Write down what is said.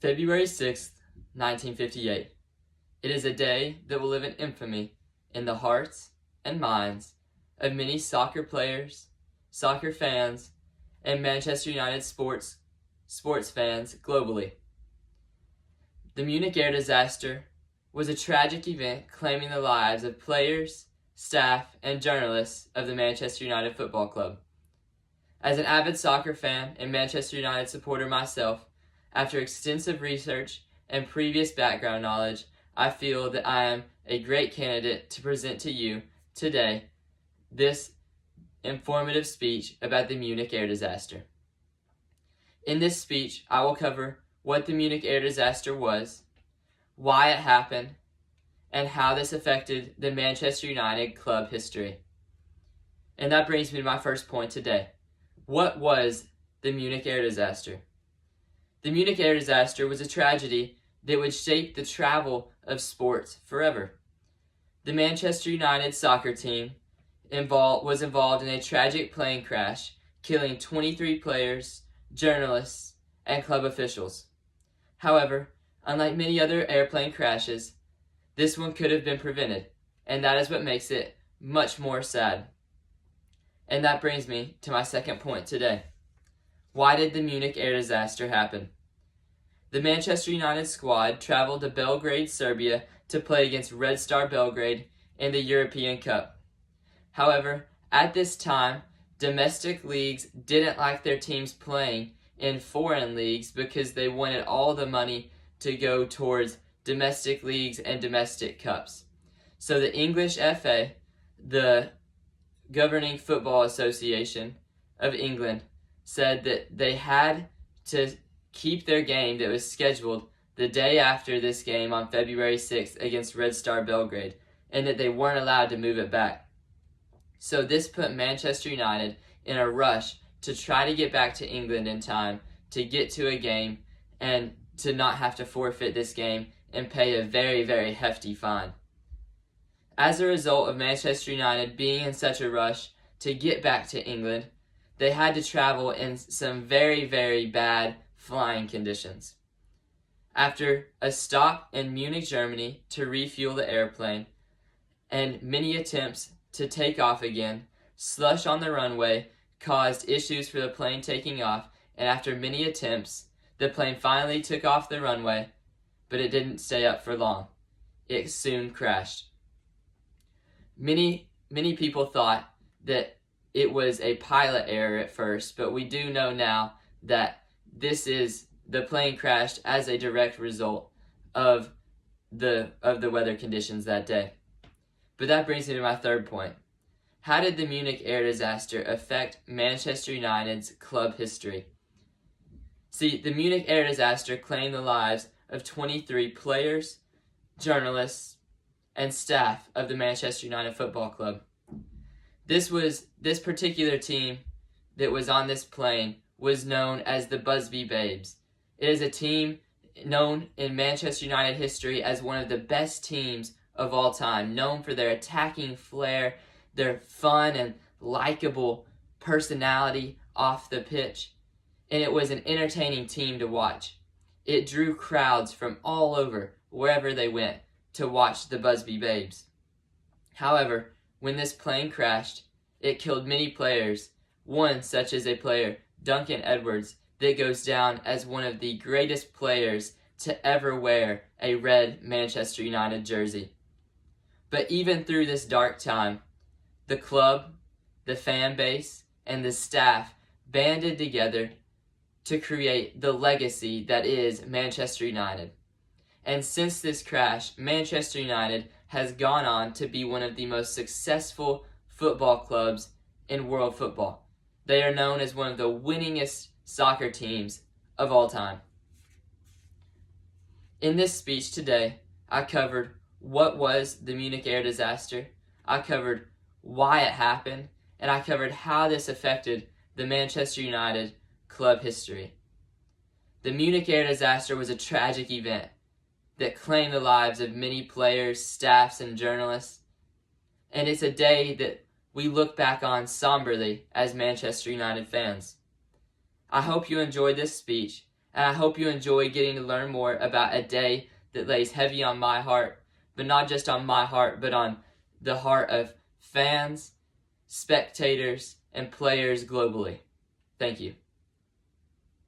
February 6th, 1958. It is a day that will live in infamy in the hearts and minds of many soccer players, soccer fans, and Manchester United sports fans globally. The Munich air disaster was a tragic event claiming the lives of players, staff, and journalists of the Manchester United Football Club. As an avid soccer fan and Manchester United supporter myself, after extensive research and previous background knowledge, I feel that I am a great candidate to present to you today this informative speech about the Munich air disaster. In this speech, I will cover what the Munich air disaster was, why it happened, and how this affected the Manchester United club history. And that brings me to my first point today. What was the Munich air disaster? The Munich air disaster was a tragedy that would shape the travel of sports forever. The Manchester United soccer team was involved in a tragic plane crash, killing 23 players, journalists, and club officials. However, unlike many other airplane crashes, this one could have been prevented, and that is what makes it much more sad. And that brings me to my second point today. Why did the Munich air disaster happen? The Manchester United squad traveled to Belgrade, Serbia to play against Red Star Belgrade in the European Cup. However, at this time, domestic leagues didn't like their teams playing in foreign leagues because they wanted all the money to go towards domestic leagues and domestic cups. So the English FA, the Governing Football Association of England, said that they had to keep their game that was scheduled the day after this game on February 6th against Red Star Belgrade, and that they weren't allowed to move it back. So this put Manchester United in a rush to try to get back to England in time to get to a game and to not have to forfeit this game and pay a very, very hefty fine. As a result of Manchester United being in such a rush to get back to England, they had to travel in some very, very bad flying conditions. After a stop in Munich, Germany to refuel the airplane, and many attempts to take off again, slush on the runway caused issues for the plane taking off, and after many attempts, the plane finally took off the runway, but it didn't stay up for long. It soon crashed. Many people thought that it was a pilot error at first, but we do know now that the plane crashed as a direct result of the weather conditions that day. But that brings me to my third point. How did the Munich air disaster affect Manchester United's club history? See, the Munich air disaster claimed the lives of 23 players, journalists, and staff of the Manchester United Football Club. This particular team that was on this plane was known as the Busby Babes. It is a team known in Manchester United history as one of the best teams of all time, known for their attacking flair, their fun and likable personality off the pitch, and it was an entertaining team to watch. It drew crowds from all over, wherever they went, to watch the Busby Babes. However, when this plane crashed, it killed many players, one such as a player, Duncan Edwards, that goes down as one of the greatest players to ever wear a red Manchester United jersey. But even through this dark time, the club, the fan base, and the staff banded together to create the legacy that is Manchester United. And since this crash, Manchester United has gone on to be one of the most successful football clubs in world football. They are known as one of the winningest soccer teams of all time. In this speech today, I covered what was the Munich air disaster, I covered why it happened, and I covered how this affected the Manchester United club history. The Munich air disaster was a tragic event that claimed the lives of many players, staffs, and journalists, and it's a day that we look back on somberly as Manchester United fans. I hope you enjoyed this speech, and I hope you enjoy getting to learn more about a day that lays heavy on my heart, but not just on my heart, but on the heart of fans, spectators, and players globally. Thank you.